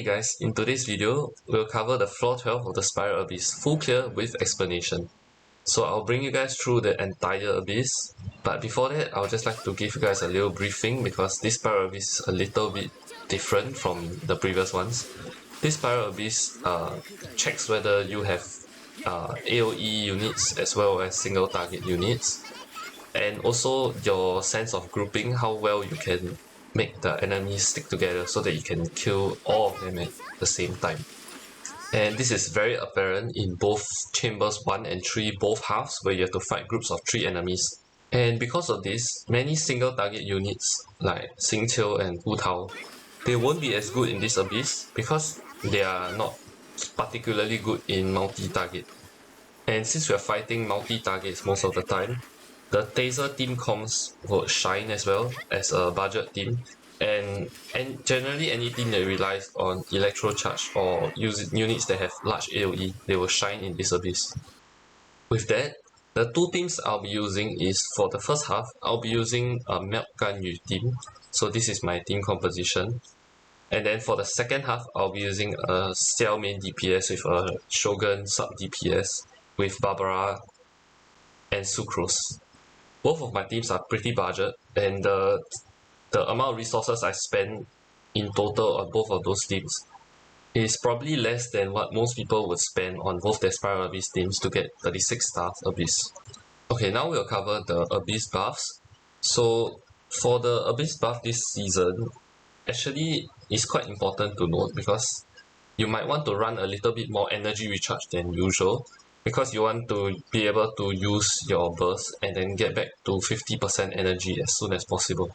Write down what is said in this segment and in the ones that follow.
Hey guys, in today's video, we'll cover the floor 12 of the Spiral Abyss full clear with explanation. So I'll bring you guys through the entire Abyss, but before that, I'll just like to give you guys a little briefing because this Spiral Abyss is a little bit different from the previous ones. This Spiral Abyss checks whether you have AoE units as well as single target units, and also your sense of grouping, how well you can make the enemies stick together so that you can kill all of them at the same time. And this is very apparent in both chambers 1 and 3, both halves, where you have to fight groups of 3 enemies. And because of this, many single target units like Xingqiu and Hu Tao, they won't be as good in this Abyss because they are not particularly good in multi-target. And since we are fighting multi-targets most of the time, the Taser team comms will shine as well as a budget team, and generally any team that relies on electro charge or units that have large AoE, they will shine in this Abyss. With that, the two teams I'll be using is, for the first half, I'll be using a Melt Ganyu team, so this is my team composition. And then for the second half, I'll be using a Xiao main DPS with a Shogun sub DPS with Barbara and Sucrose. Both of my teams are pretty budget, and the amount of resources I spend in total on both of those teams is probably less than what most people would spend on both their Spiral Abyss teams to get 36 stars Abyss. Okay, now we'll cover the Abyss buffs. So for the Abyss buff this season, actually is quite important to note because you might want to run a little bit more energy recharge than usual, because you want to be able to use your burst and then get back to 50% energy as soon as possible.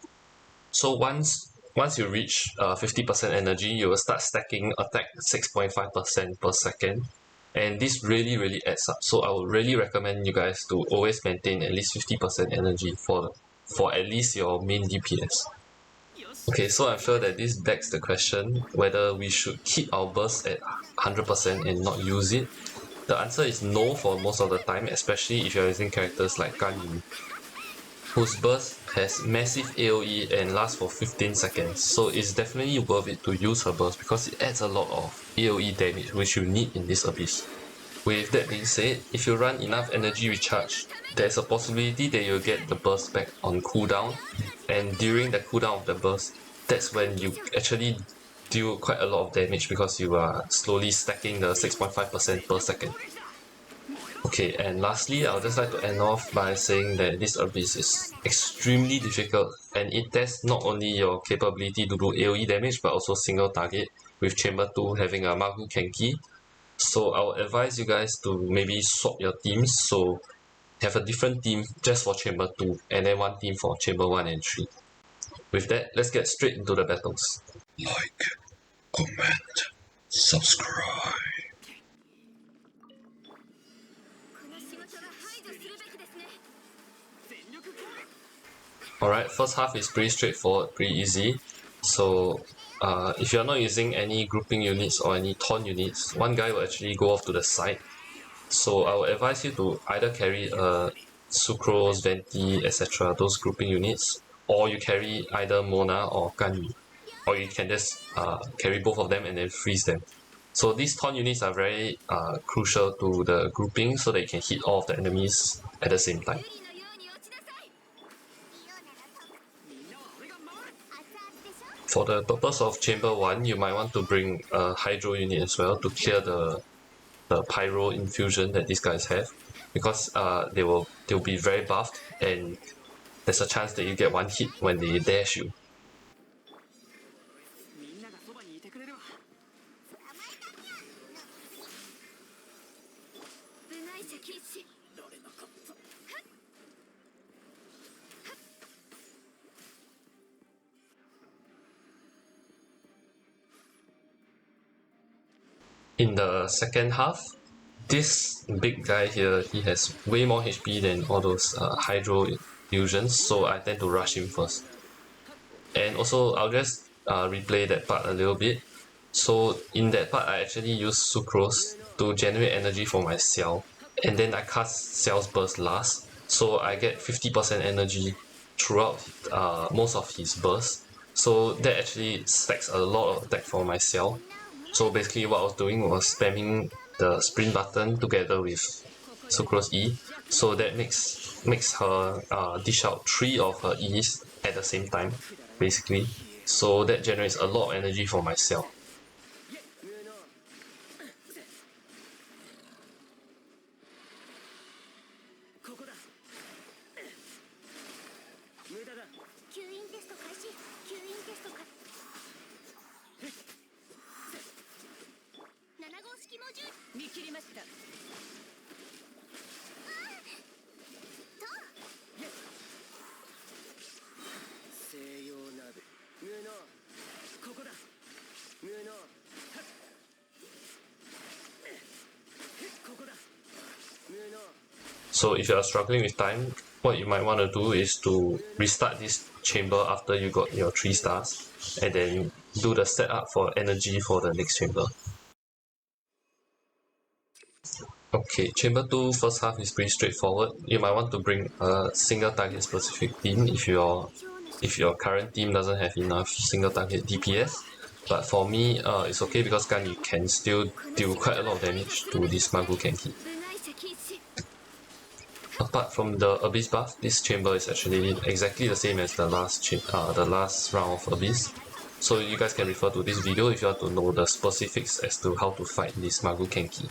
So once you reach 50% energy, you will start stacking attack 6.5% per second, and this really adds up. So I would really recommend you guys to always maintain at least 50% energy for at least your main DPS. Okay, so I'm sure that this begs the question whether we should keep our burst at 100% and not use it. The answer is no for most of the time, especially if you're using characters like Ganyu, whose burst has massive AoE and lasts for 15 seconds, so it's definitely worth it to use her burst because it adds a lot of AoE damage which you need in this Abyss. With that being said, if you run enough energy recharge, there's a possibility that you'll get the burst back on cooldown, and during the cooldown of the burst, that's when you actually deal quite a lot of damage because you are slowly stacking the 6.5% per second. Okay, and lastly, I would just like to end off by saying that this Abyss is extremely difficult, and it tests not only your capability to do AoE damage but also single target, with Chamber 2 having a Maguu Kenki. So I would advise you guys to maybe swap your teams, so have a different team just for Chamber 2 and then one team for Chamber 1 and 3. With that, let's get straight into the battles. Like, comment, subscribe. Alright, first half is pretty straightforward, pretty easy. So if you're not using any grouping units or any taunt units, one guy will actually go off to the side. So I would advise you to either carry Sucrose, Venti, etc., those grouping units, or you carry either Mona or Ganyu, or you can just carry both of them and then freeze them. So these taunt units are very crucial to the grouping so that you can hit all of the enemies at the same time. For the purpose of Chamber 1, you might want to bring a Hydro unit as well to clear the Pyro infusion that these guys have, because they'll be very buffed and there's a chance that you get one hit when they dash you. In the second half, this big guy here, he has way more HP than all those Hydro fusions, so I tend to rush him first. And also, I'll just replay that part a little bit. So in that part, I actually use Sucrose to generate energy for my Xiao, and then I cast Xiao's burst last, so I get 50% energy throughout most of his burst. So that actually stacks a lot of attack for my Xiao. So basically what I was doing was spamming the sprint button together with Sucrose E, so that makes her dish out 3 of her E's at the same time, basically. So that generates a lot of energy for myself. So if you are struggling with time, what you might want to do is to restart this chamber after you got your 3 stars, and then do the setup for energy for the next chamber. Okay, chamber 2 first half is pretty straightforward. You might want to bring a single target specific team if your current team doesn't have enough single target DPS. But for me, it's okay because Gunny can still deal quite a lot of damage to this Maguu Kenki. Apart from the Abyss buff, this chamber is actually exactly the same as the last round of Abyss. So you guys can refer to this video if you want to know the specifics as to how to fight this Maguu Kenki.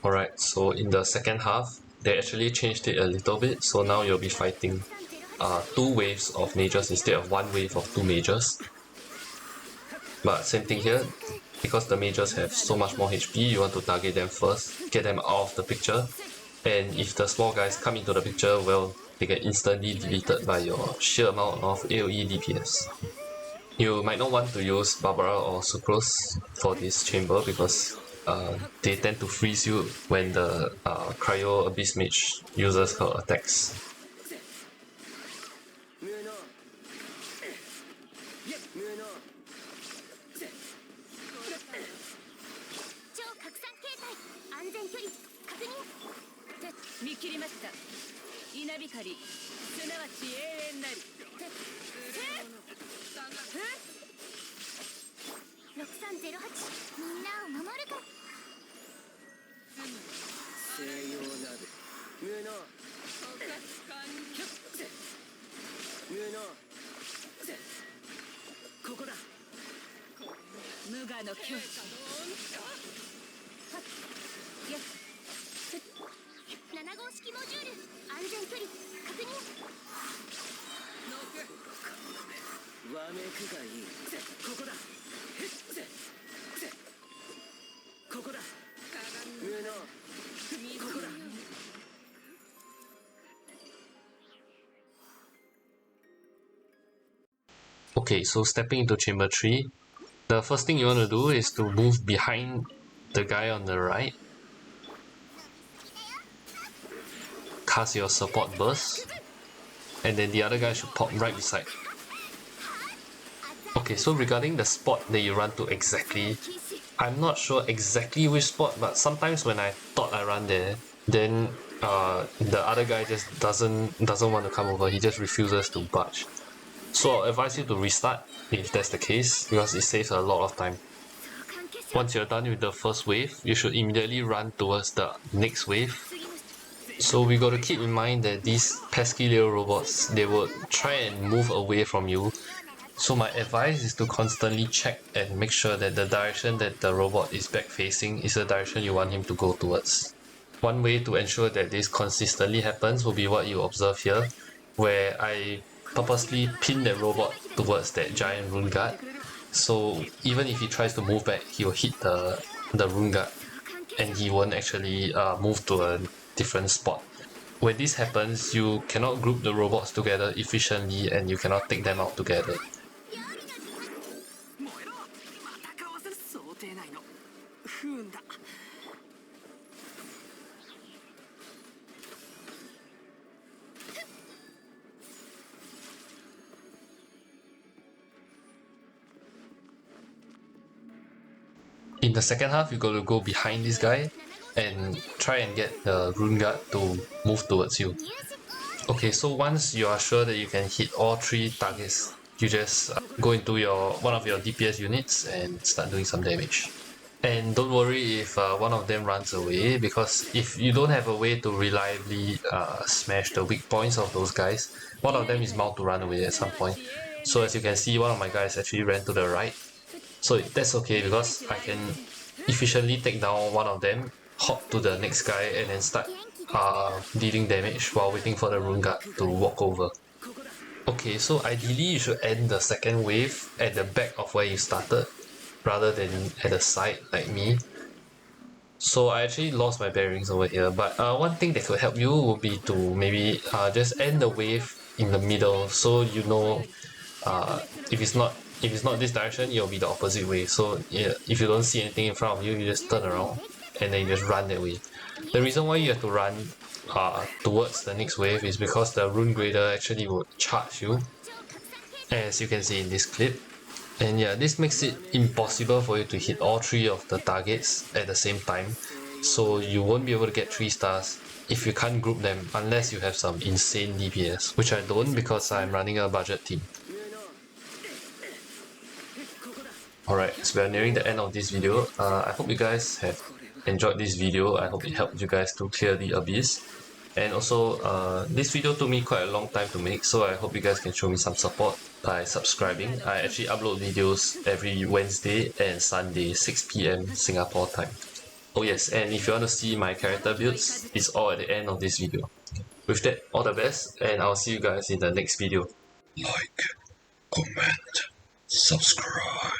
Alright, so in the second half, they actually changed it a little bit, so now you'll be fighting 2 waves of mages instead of 1 wave of 2 mages. But same thing here, because the mages have so much more HP, you want to target them first, get them out of the picture, and if the small guys come into the picture, well, they get instantly deleted by your sheer amount of AoE DPS. You might not want to use Barbara or Sucrose for this chamber because they tend to freeze you when the Cryo Abyss Mage uses her attacks. Okay, so stepping into chamber 3, the first thing you want to do is to move behind the guy on the right. Cast your support burst, and then the other guy should pop right beside. Okay, so regarding the spot that you run to exactly, I'm not sure exactly which spot, but sometimes when I thought I run there, then the other guy just doesn't want to come over. He just refuses to budge. So I'll advise you to restart if that's the case, because it saves a lot of time. Once you're done with the first wave, you should immediately run towards the next wave. So we got to keep in mind that these pesky little robots, they will try and move away from you. So my advice is to constantly check and make sure that the direction that the robot is back facing is the direction you want him to go towards. One way to ensure that this consistently happens will be what you observe here, where I purposely pin the robot towards that giant rune guard. So even if he tries to move back, he will hit the rune guard and he won't actually move to a different spot. When this happens, you cannot group the robots together efficiently and you cannot take them out together. In the second half, you got to go behind this guy and try and get the rune guard to move towards you. Okay, so once you are sure that you can hit all 3 targets, you just go into one of your DPS units and start doing some damage. And don't worry if one of them runs away, because if you don't have a way to reliably smash the weak points of those guys, one of them is bound to run away at some point. So as you can see, one of my guys actually ran to the right. So that's okay because I can efficiently take down one of them, hop to the next guy and then start dealing damage while waiting for the rune guard to walk over. Okay, so ideally you should end the second wave at the back of where you started rather than at the side like me. So I actually lost my bearings over here, but one thing that could help you would be to maybe just end the wave in the middle, so you know if it's not this direction, it'll be the opposite way. So yeah, if you don't see anything in front of you, you just turn around and then you just run that way. The reason why you have to run towards the next wave is because the rune grader actually will charge you, as you can see in this clip. And yeah, this makes it impossible for you to hit all 3 of the targets at the same time, so you won't be able to get 3 stars if you can't group them unless you have some insane DPS, which I don't because I'm running a budget team. Alright, so we are nearing the end of this video. I hope you guys have enjoyed this video. I hope it helped you guys to clear the abyss. And also, this video took me quite a long time to make, so I hope you guys can show me some support by subscribing. I actually upload videos every Wednesday and Sunday, 6 PM Singapore time. Oh yes, and if you want to see my character builds, it's all at the end of this video. With that, all the best, and I'll see you guys in the next video. Like, comment, subscribe.